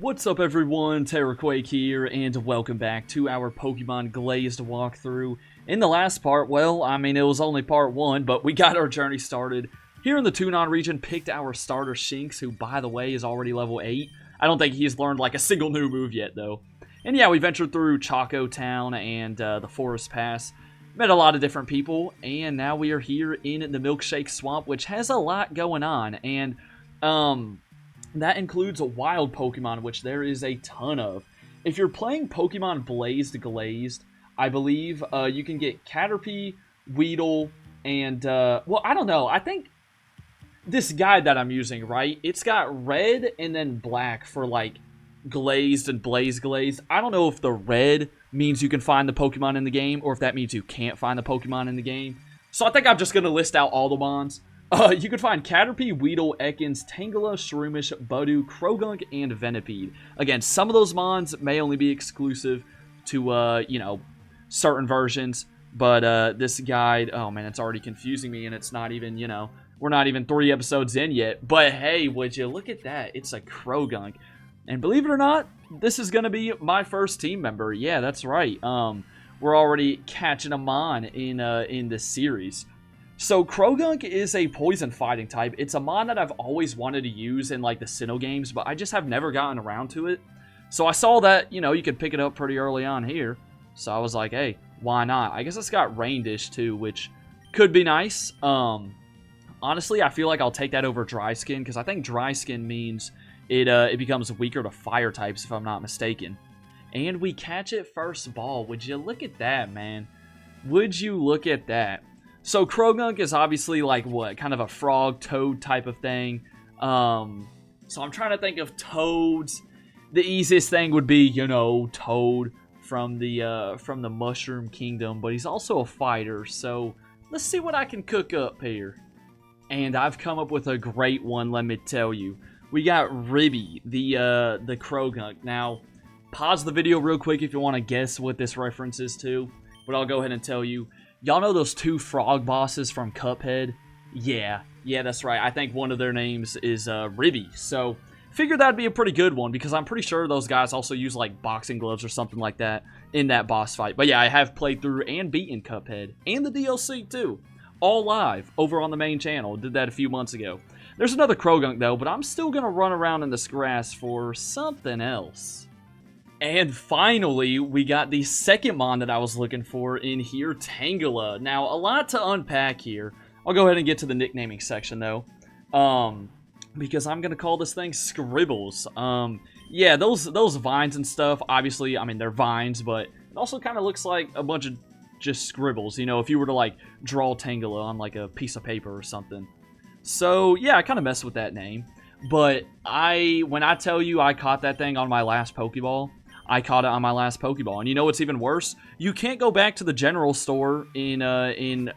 What's up everyone, Terraquake here, and welcome back to our Pokemon Glazed walkthrough. In the last part, well, I mean it was only part 1, but we got our journey started. Here in the Tunon region, picked our starter Shinx, who by the way is already level 8. I don't think he's learned like a single new move yet though. And yeah, we ventured through Choco Town and the Forest Pass. Met a lot of different people, and now we are here in the Milkshake Swamp, which has a lot going on, and that includes wild Pokemon, which there is a ton of. If you're playing Pokemon Glazed, I believe you can get Caterpie, Weedle, and, well, I don't know. I think this guide that I'm using, right, it's got red and then black for, like, Glazed and Glazed. I don't know if the red means you can find the Pokemon in the game, or if that means you can't find the Pokemon in the game. So I think I'm just going to list out all the mons. You can find Caterpie, Weedle, Ekans, Tangela, Shroomish, Budew, Krogunk, and Venipede. Again, some of those mons may only be exclusive to, you know, certain versions. But this guide, oh man, it's already confusing me, and it's not even, you know, we're not even 3 episodes in yet. But hey, would you look at that? It's a Krogunk. And believe it or not, this is going to be my first team member. Yeah, that's right. We're already catching a mon in this series. So, Krogunk is a poison fighting type. It's a mon that I've always wanted to use in, like, the Sinnoh games, but I just have never gotten around to it. So, I saw that, you know, you could pick it up pretty early on here. So, I was like, hey, why not? I guess it's got Rain Dish, too, which could be nice. Honestly, I feel like I'll take that over Dry Skin, because I think Dry Skin means it becomes weaker to fire types, if I'm not mistaken. And we catch it first ball. Would you look at that, man? Would you look at that? So Krogunk is obviously like what, kind of a frog toad type of thing. So I'm trying to think of toads. The easiest thing would be, you know, Toad from the Mushroom Kingdom, but he's also a fighter. So let's see what I can cook up here. And I've come up with a great one, let me tell you. We got Ribby, the Krogunk. Now, pause the video real quick if you want to guess what this reference is to, but I'll go ahead and tell you. Y'all know those 2 frog bosses from Cuphead? Yeah, that's right. I think one of their names is Ribby. So, figured that'd be a pretty good one, because I'm pretty sure those guys also use, like, boxing gloves or something like that in that boss fight. But yeah, I have played through and beaten Cuphead, and the DLC too. All live, over on the main channel. Did that a few months ago. There's another Krogunk, though, but I'm still going to run around in this grass for something else. And finally, we got the second mon that I was looking for in here, Tangela. Now, a lot to unpack here. I'll go ahead and get to the nicknaming section, though. Because I'm going to call this thing Scribbles. Yeah, those vines and stuff, obviously, I mean, they're vines, but it also kind of looks like a bunch of just scribbles, you know, if you were to, like, draw Tangela on, like, a piece of paper or something. So, yeah, I kind of messed with that name. But when I tell you I caught that thing on my last Pokeball, I caught it on my last Pokeball. And you know what's even worse? You can't go back to the general store in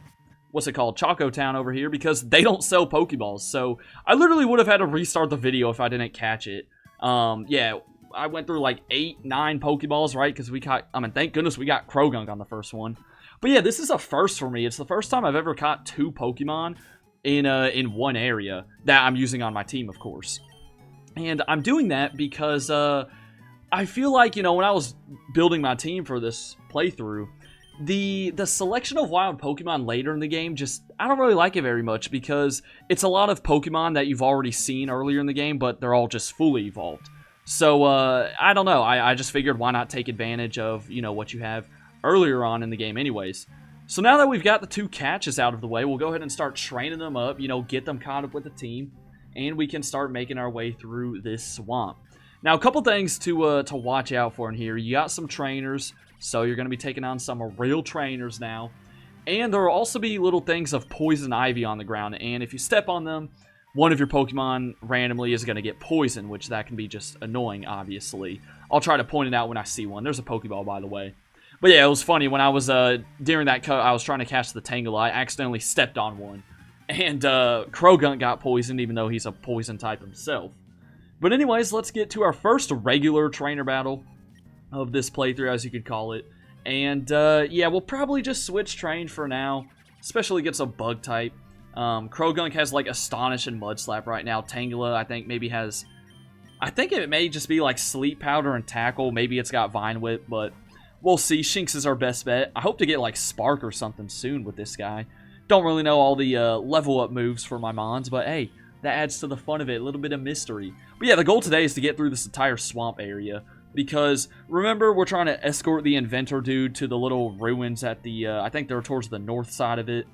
what's it called? Choco Town over here, because they don't sell Pokeballs. So I literally would have had to restart the video if I didn't catch it. Yeah, I went through like 8, 9 Pokeballs, right? Because we caught, I mean, thank goodness we got Krogunk on the first one. But yeah, this is a first for me. It's the first time I've ever caught 2 Pokemon in one area that I'm using on my team, of course. And I'm doing that because, I feel like, you know, when I was building my team for this playthrough, the selection of wild Pokemon later in the game, just, I don't really like it very much, because it's a lot of Pokemon that you've already seen earlier in the game, but they're all just fully evolved. So, I don't know, I just figured why not take advantage of, you know, what you have earlier on in the game anyways. So now that we've got the 2 catches out of the way, we'll go ahead and start training them up, you know, get them caught up with the team, and we can start making our way through this swamp. Now, a couple things to watch out for in here. You got some trainers, so you're going to be taking on some real trainers now. And there will also be little things of poison ivy on the ground, and if you step on them, one of your Pokemon randomly is going to get poisoned, which that can be just annoying, obviously. I'll try to point it out when I see one. There's a Pokeball, by the way. But yeah, it was funny. When I was, during that cut, I was trying to catch the Tangela. I accidentally stepped on one. And Krogunk got poisoned, even though he's a poison type himself. But anyways, let's get to our first regular trainer battle of this playthrough, as you could call it. And, yeah, we'll probably just switch train for now, especially against a bug type. Krogunk has, like, Astonish and Mud Slap right now. Tangela, I think, maybe has I think it may just be like Sleep Powder and Tackle. Maybe it's got Vine Whip, but we'll see. Shinx is our best bet. I hope to get like Spark or something soon with this guy. Don't really know all the level up moves for my Mons, but hey, that adds to the fun of it. A little bit of mystery. But yeah, the goal today is to get through this entire swamp area. Because, remember, we're trying to escort the Inventor dude to the little ruins at the, I think they're towards the north side of it.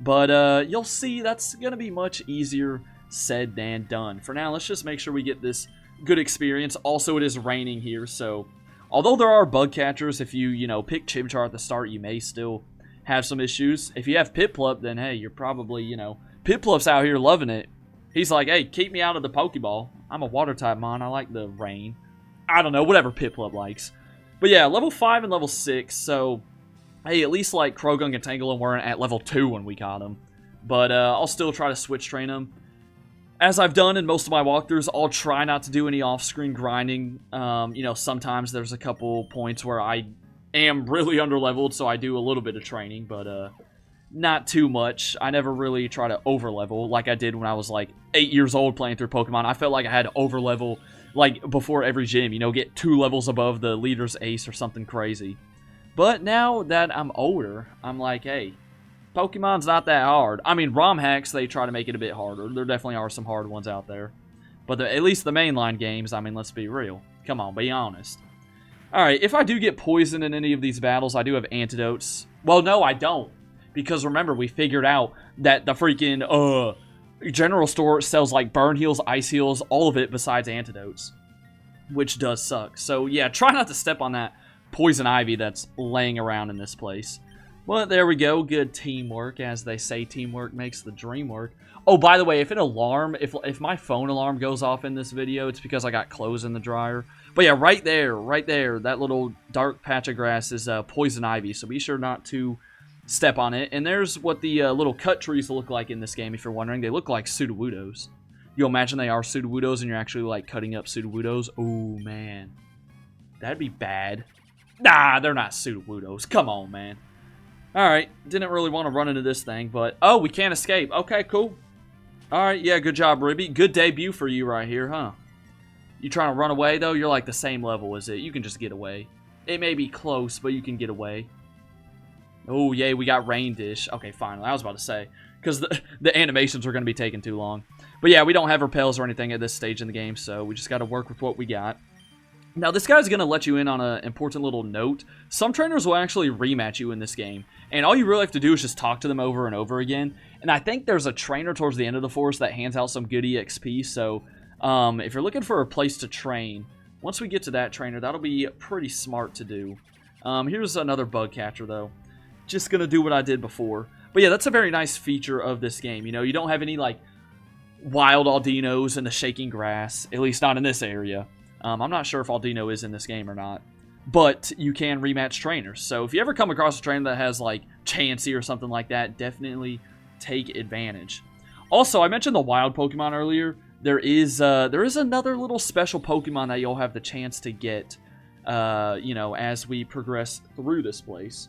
But, you'll see that's going to be much easier said than done. For now, let's just make sure we get this good experience. Also, it is raining here, so although there are bug catchers, if you pick Chimchar at the start, you may still have some issues. If you have Piplup, then hey, you're probably, Piplup's out here loving it. He's like, hey, keep me out of the Pokeball. I'm a water type mon. I like the rain. I don't know, whatever Piplup likes. But yeah, level 5 and level 6, so hey, at least like Croagunk and Tangela weren't at level 2 when we got them. But I'll still try to switch train them. As I've done in most of my walkthroughs, I'll try not to do any off-screen grinding. Sometimes there's a couple points where I am really underleveled, so I do a little bit of training, but not too much. I never really try to overlevel like I did when I was like 8 years old playing through Pokemon. I felt like I had to overlevel like before every gym, get 2 levels above the leader's ace or something crazy. But now that I'm older, I'm like, hey, Pokemon's not that hard. I mean, ROM hacks, they try to make it a bit harder. There definitely are some hard ones out there. But at least the mainline games, I mean, let's be real. Come on, be honest. Alright, if I do get poisoned in any of these battles, I do have antidotes. Well, no, I don't. Because remember, we figured out that the freaking, general store sells like burn heals, ice heals, all of it besides antidotes, which does suck. So yeah, try not to step on that poison ivy that's laying around in this place. Well, there we go. Good teamwork. As they say, teamwork makes the dream work. Oh, by the way, if my phone alarm goes off in this video, it's because I got clothes in the dryer. But yeah, right there, that little dark patch of grass is poison ivy, so be sure not to step on it. And there's what the little cut trees look like in this game, if you're wondering. They look like Sudowoodos. You'll imagine they are Sudowoodos and you're actually like cutting up Sudowoodos. Oh man, that'd be bad. Nah, they're not Sudowoodos. Come on, man. Alright, didn't really want to run into this thing, but oh, we can't escape. Okay, cool. Alright, yeah, good job, Ribby. Good debut for you right here, huh? You trying to run away though? You're like the same level as it. You can just get away. It may be close, but you can get away. Oh, yay, we got Rain Dish. Okay, finally. I was about to say, because the animations are going to be taking too long. But yeah, we don't have repels or anything at this stage in the game, so we just got to work with what we got. Now, this guy's going to let you in on an important little note. Some trainers will actually rematch you in this game, and all you really have to do is just talk to them over and over again. And I think there's a trainer towards the end of the forest that hands out some good EXP, so if you're looking for a place to train, once we get to that trainer, that'll be pretty smart to do. Here's another bug catcher, though. Just gonna do what I did before. But yeah, that's a very nice feature of this game. You don't have any, like, wild Aldinos in the shaking grass, at least not in this area. I'm not sure if Aldino is in this game or not, but you can rematch trainers. So if you ever come across a trainer that has, like, Chansey or something like that, definitely take advantage. Also, I mentioned the wild Pokemon earlier. There is another little special Pokemon that you'll have the chance to get, as we progress through this place.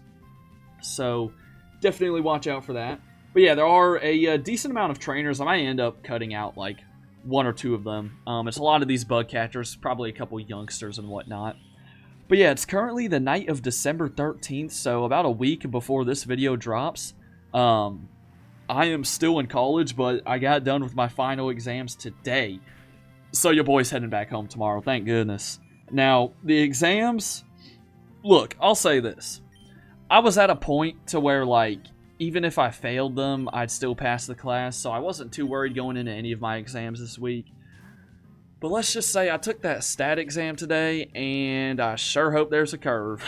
So definitely watch out for that. But yeah, there are a decent amount of trainers. I might end up cutting out like 1 or 2 of them. It's a lot of these bug catchers, probably a couple youngsters and whatnot. But yeah, it's currently the night of December 13th, so about a week before this video drops. I am still in college, but I got done with my final exams today. So your boy's heading back home tomorrow, thank goodness. Now, the exams, look, I'll say this. I was at a point to where, like, even if I failed them, I'd still pass the class, so I wasn't too worried going into any of my exams this week. But let's just say I took that stat exam today, and I sure hope there's a curve.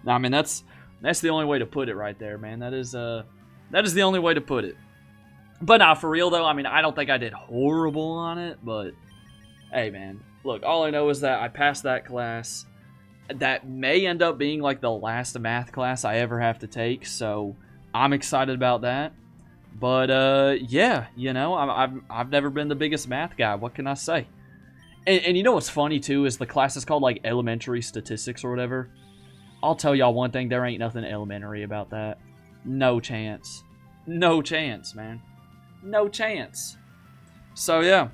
I mean, that's the only way to put it right there, man. That is the only way to put it. But nah, for real though, I mean, I don't think I did horrible on it, but hey, man. Look, all I know is that I passed that class. That may end up being like the last math class I ever have to take, so I'm excited about that. But yeah, I've never been the biggest math guy. What can I say? And you know what's funny too is the class is called like elementary statistics or whatever. I'll tell y'all one thing: there ain't nothing elementary about that. No chance. No chance, man. No chance. So yeah,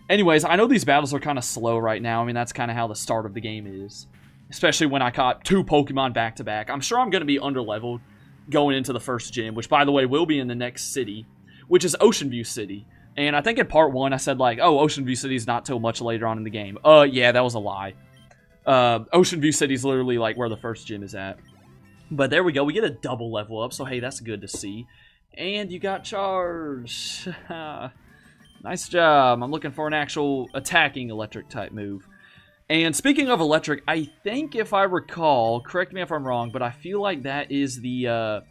Anyways, I know these battles are kind of slow right now. I mean, that's kind of how the start of the game is. Especially when I caught 2 Pokemon back-to-back. I'm sure I'm going to be underleveled going into the first gym, which, by the way, will be in the next city, which is Ocean View City. And I think in part 1, I said, like, oh, Ocean View City is not till much later on in the game. Yeah, that was a lie. Ocean View City is literally, like, where the first gym is at. But there we go. We get a double level up, so, hey, that's good to see. And you got charged. Nice job. I'm looking for an actual attacking electric-type move. And speaking of electric, I think if I recall, correct me if I'm wrong, but I feel like that is the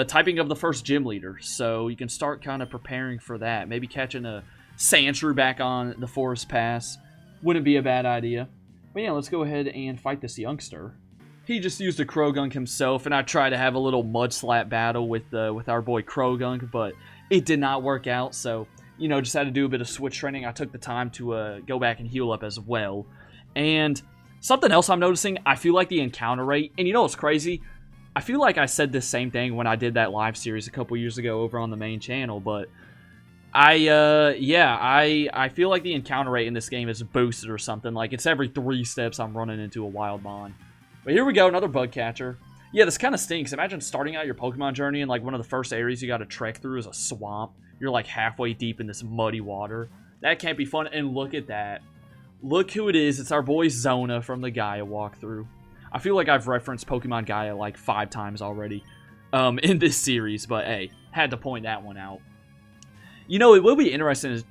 typing of the first gym leader. So you can start kind of preparing for that. Maybe catching a Sandshrew back on the Forest Pass wouldn't be a bad idea. But yeah, let's go ahead and fight this youngster. He just used a Krogunk himself, and I tried to have a little mud slap battle with our boy Krogunk, but it did not work out. So, you know, just had to do a bit of switch training. I took the time to go back and heal up as well. And something else I'm noticing, I feel like the encounter rate, and you know what's crazy? I feel like I said this same thing when I did that live series a couple years ago over on the main channel, but I feel like the encounter rate in this game is boosted or something. Like, it's every 3 steps I'm running into a wild mon. But here we go, another bug catcher. Yeah, this kind of stinks. Imagine starting out your Pokemon journey and, like, one of the first areas you got to trek through is a swamp. You're, like, halfway deep in this muddy water. That can't be fun, and look at that. Look who it is. It's our boy Zona from the Gaia walkthrough. I feel like I've referenced Pokemon Gaia like 5 times already in this series, but hey, had to point that one out. You know, it will be interesting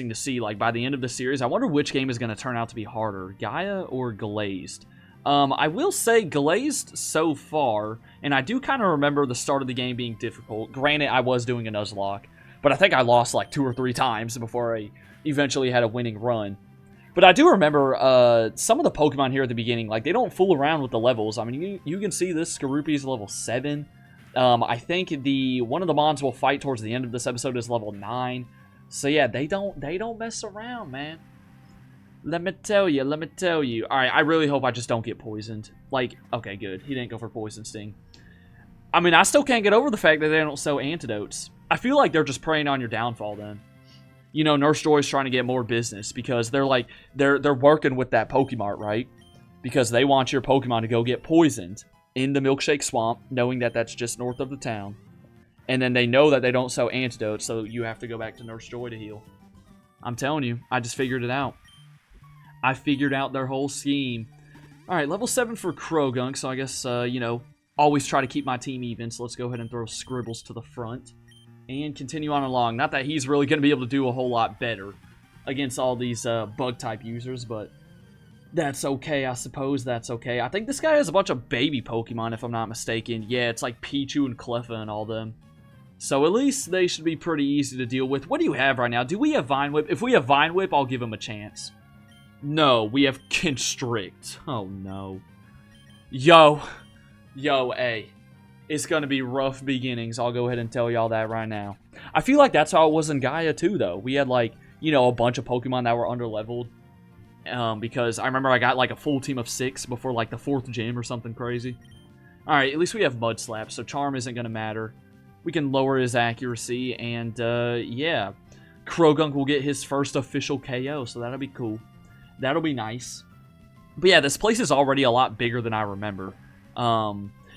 to see, like, by the end of the series, I wonder which game is going to turn out to be harder, Gaia or Glazed. I will say Glazed so far, and I do kind of remember the start of the game being difficult. Granted, I was doing a Nuzlocke, but I think I lost like 2 or 3 times before I eventually had a winning run. But I do remember some of the Pokemon here at the beginning, like, they don't fool around with the levels. I mean, you can see this Skorupi is level 7. I think one of the mons we'll fight towards the end of this episode is level 9. So yeah, they don't mess around, man. Let me tell you. Alright, I really hope I just don't get poisoned. Like, okay, good. He didn't go for Poison Sting. I mean, I still can't get over the fact that they don't sell antidotes. I feel like they're just preying on your downfall then. You know, Nurse Joy's trying to get more business because they're like, they're working with that Pokemart, right? Because they want your Pokemon to go get poisoned in the Milkshake Swamp, knowing that that's just north of the town. And then they know that they don't sell antidotes, so you have to go back to Nurse Joy to heal. I'm telling you, I just figured it out. I figured out their whole scheme. Alright, level 7 for Krogunk, so I guess, you know, always try to keep my team even, so let's go ahead and throw Scribbles to the front. And continue on along. Not that he's really going to be able to do a whole lot better against all these bug-type users, but that's okay, I suppose that's okay. I think this guy has a bunch of baby Pokemon, if I'm not mistaken. Yeah, it's like Pichu and Cleffa and all them. So at least they should be pretty easy to deal with. What do you have right now? Do we have Vine Whip? If we have Vine Whip, I'll give him a chance. No, we have Constrict. Oh, no. Yo, hey. It's going to be rough beginnings. I'll go ahead and tell y'all that right now. I feel like that's how it was in Gaia, too, though. We had, like, you know, a bunch of Pokemon that were underleveled. Because I remember I got, like, a full team of 6 before, like, the 4th gym or something crazy. Alright, at least we have Mud Slap, so Charm isn't going to matter. We can lower his accuracy, and, yeah. Krogunk will get his first official KO, so that'll be cool. That'll be nice. But yeah, this place is already a lot bigger than I remember.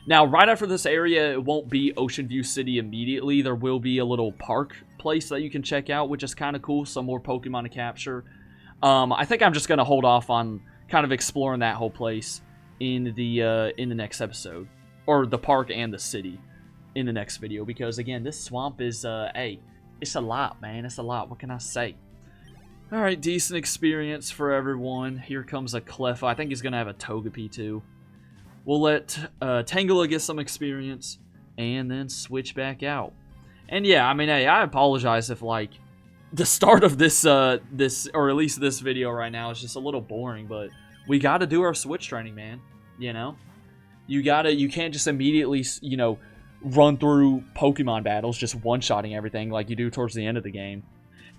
Now, right after this area, it won't be Ocean View City immediately. There will be a little park place that you can check out, which is kind of cool. Some more Pokemon to capture. I think I'm just going to hold off on kind of exploring that whole place in the next episode. Or the park and the city in the next video. Because, again, this swamp is, hey, it's a lot, man. It's a lot. What can I say? Alright, decent experience for everyone. Here comes a Cleffa. I think he's going to have a Togepi, too. We'll let Tangela get some experience, and then switch back out. And yeah, I mean, hey, I apologize if, like, the start of this, or at least this video right now is just a little boring, but we gotta do our switch training, man, you know? You can't just immediately, you know, run through Pokemon battles just one-shotting everything like you do towards the end of the game.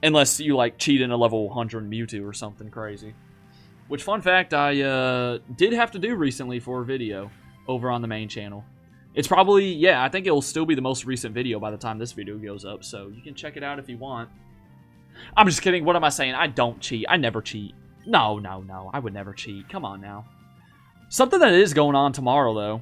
Unless you, like, cheat in a level 100 Mewtwo or something crazy. Which, fun fact, I did have to do recently for a video over on the main channel. It's probably, yeah, I think it will still be the most recent video by the time this video goes up, so you can check it out if you want. I'm just kidding. What am I saying? I don't cheat. I never cheat. No, no, no. I would never cheat. Come on now. Something that is going on tomorrow, though.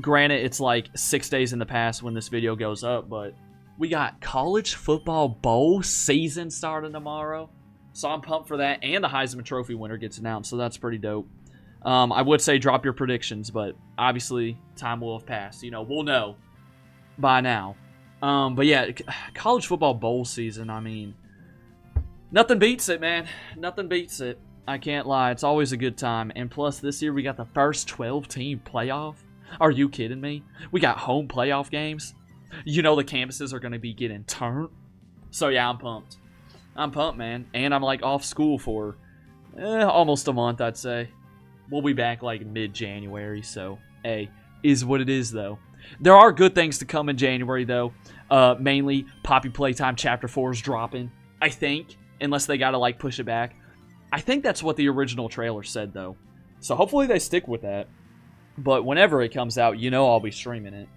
Granted, it's like 6 days in the past when this video goes up, but we got college football bowl season starting tomorrow. So I'm pumped for that, and the Heisman Trophy winner gets announced, so that's pretty dope. I would say drop your predictions, but obviously time will have passed. You know, we'll know by now. But yeah, college football bowl season, I mean, nothing beats it, man. Nothing beats it. I can't lie. It's always a good time. And plus, this year we got the first 12-team playoff. Are you kidding me? We got home playoff games. You know the campuses are going to be getting turned. So yeah, I'm pumped. I'm pumped, man. And I'm like off school for almost a month, I'd say. We'll be back like mid-January, so hey, is what it is though. There are good things to come in January though. Mainly Poppy Playtime Chapter 4 is dropping, I think, unless they gotta like push it back. I think that's what the original trailer said though. So hopefully they stick with that. But whenever it comes out, you know I'll be streaming it.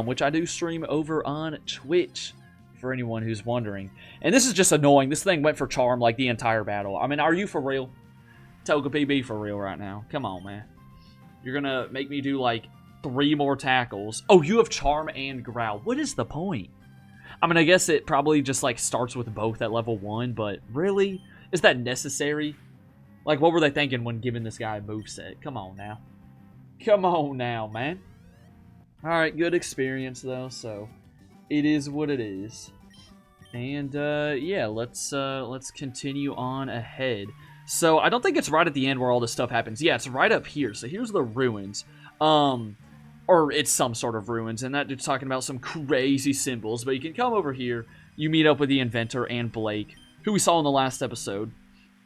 Which I do stream over on Twitch, for anyone who's wondering. And this is just annoying. This thing went for charm like the entire battle. I mean, are you for real? Toga PB for real right now. Come on, man. You're gonna make me do like 3 more tackles. Oh, you have charm and growl. What is the point? I mean, I guess it probably just like starts with both at level 1, but really? Is that necessary? Like, what were they thinking when giving this guy a moveset? Come on now. Come on now, man. Alright, good experience, though, so it is what it is. And, yeah, let's continue on ahead. So, I don't think it's right at the end where all this stuff happens. Yeah, it's right up here. So, here's the ruins. Or it's some sort of ruins, and that dude's talking about some crazy symbols. But you can come over here, you meet up with the inventor and Blake, who we saw in the last episode.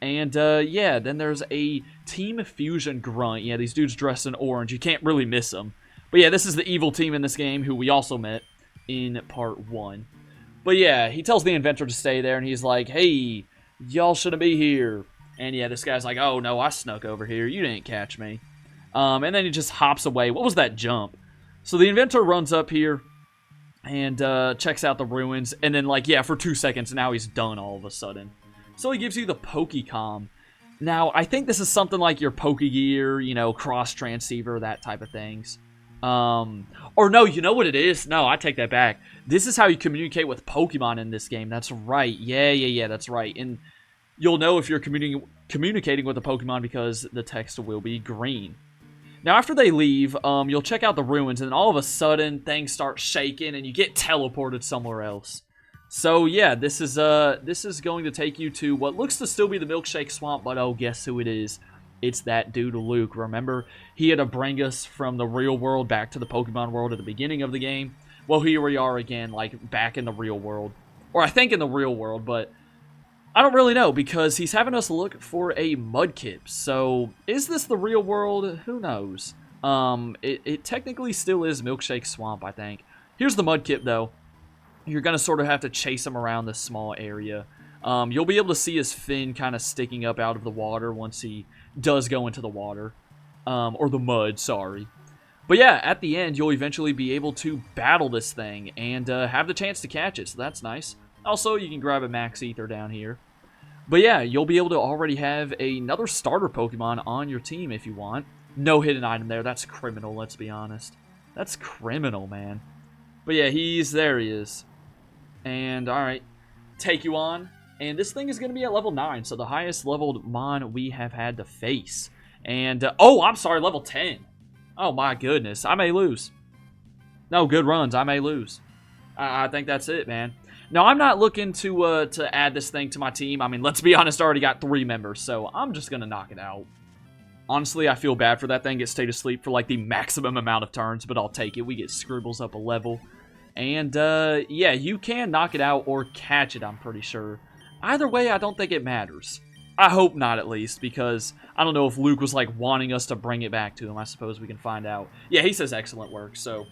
And, yeah, then there's a Team Fusion Grunt. Yeah, these dudes dressed in orange. You can't really miss them. But, yeah, this is the evil team in this game, who we also met in Part 1. But, yeah, he tells the inventor to stay there, and he's like, hey, y'all shouldn't be here. And, yeah, this guy's like, oh, no, I snuck over here. You didn't catch me. And then he just hops away. What was that jump? So, the inventor runs up here and checks out the ruins. And then, like, yeah, for 2 seconds, now he's done all of a sudden. So he gives you the Pokecom. Now, I think this is something like your Pokegear, you know, cross transceiver, that type of things. Or no, you know what it is? No, I take that back. This is how you communicate with Pokemon in this game. That's right. Yeah, that's right. And you'll know if you're communicating with a Pokemon because the text will be green. Now, after they leave, you'll check out the ruins, and all of a sudden, things start shaking, and you get teleported somewhere else. So, yeah, this is going to take you to what looks to still be the Milkshake Swamp, but oh, guess who it is? It's that dude Luke. Remember, he had to bring us from the real world back to the Pokemon world at the beginning of the game. Well, here we are again, like, back in the real world. Or I think in the real world, but I don't really know, because he's having us look for a Mudkip. So, is this the real world? Who knows? It technically still is Milkshake Swamp, I think. Here's the Mudkip, though. You're going to sort of have to chase him around this small area. You'll be able to see his fin kind of sticking up out of the water once he does go into the water. Or the mud, sorry. But yeah, at the end, you'll eventually be able to battle this thing and have the chance to catch it, so that's nice. Also, you can grab a Max Ether down here. But yeah, you'll be able to already have another starter Pokemon on your team if you want. No hidden item there. That's criminal, let's be honest. That's criminal, man. But yeah, he is. And, alright, take you on. And this thing is going to be at level 9, so the highest leveled Mon we have had to face. And, oh, I'm sorry, level 10. Oh, my goodness. I may lose. No, good runs. I may lose. I think that's it, man. Now, I'm not looking to add this thing to my team. I mean, let's be honest, I already got 3 members, so I'm just going to knock it out. Honestly, I feel bad for that thing. It stayed asleep for, like, the maximum amount of turns, but I'll take it. We get Scribbles up a level. And, yeah, you can knock it out or catch it, I'm pretty sure. Either way, I don't think it matters. I hope not, at least, because I don't know if Luke was, like, wanting us to bring it back to him. I suppose we can find out. Yeah, he says excellent work, so...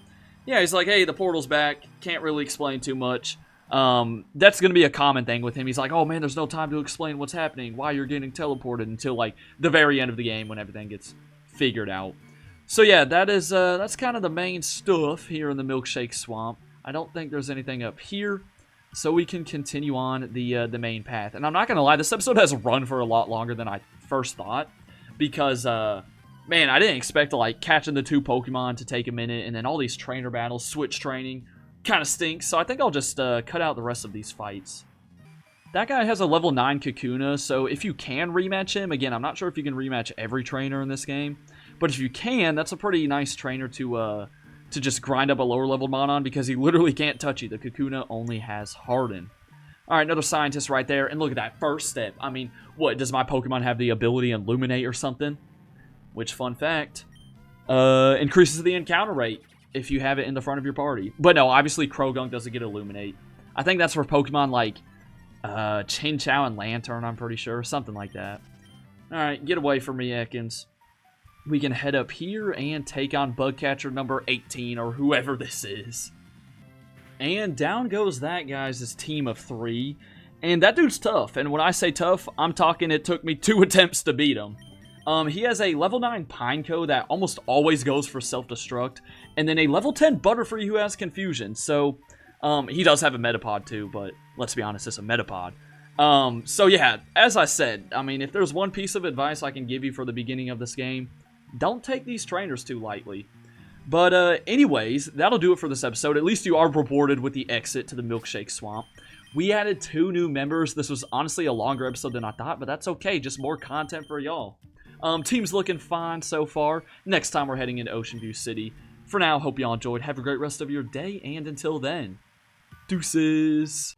Yeah, he's like, hey, the portal's back. Can't really explain too much. That's going to be a common thing with him. He's like, oh, man, there's no time to explain what's happening, why you're getting teleported until, like, the very end of the game when everything gets figured out. So, yeah, that's kind of the main stuff here in the Milkshake Swamp. I don't think there's anything up here. so we can continue on the main path. And I'm not going to lie, this episode has run for a lot longer than I first thought, because, man, I didn't expect to, like, catching the 2 Pokemon to take a minute, and then all these trainer battles, switch training, kind of stinks, so I think I'll just cut out the rest of these fights. That guy has a level 9 Kakuna, so if you can rematch him, again, I'm not sure if you can rematch every trainer in this game, but if you can, that's a pretty nice trainer to just grind up a lower level mon on, because he literally can't touch you. The Kakuna only has Harden. Alright, another scientist right there, and look at that first step. I mean, what, does my Pokemon have the ability to Illuminate or something? Which, fun fact, increases the encounter rate if you have it in the front of your party. But no, obviously Krogunk doesn't get Illuminate. I think that's for Pokemon like Chinchou and Lantern, I'm pretty sure. Something like that. Alright, get away from me, Ekans. We can head up here and take on Bugcatcher number 18, or whoever this is. And down goes that guy's team of 3. And that dude's tough. And when I say tough, I'm talking it took me 2 attempts to beat him. He has a level 9 Pineco that almost always goes for self-destruct. And then a level 10 Butterfree who has Confusion. So, he does have a Metapod too, but let's be honest, it's a Metapod. So yeah, as I said, I mean, if there's one piece of advice I can give you for the beginning of this game, don't take these trainers too lightly. But anyways, that'll do it for this episode. At least you are rewarded with the exit to the Milkshake Swamp. We added 2 new members. This was honestly a longer episode than I thought, but that's okay. Just more content for y'all. Team's looking fine so far. Next time we're heading into Ocean View City. For now, hope y'all enjoyed. Have a great rest of your day, and until then, deuces.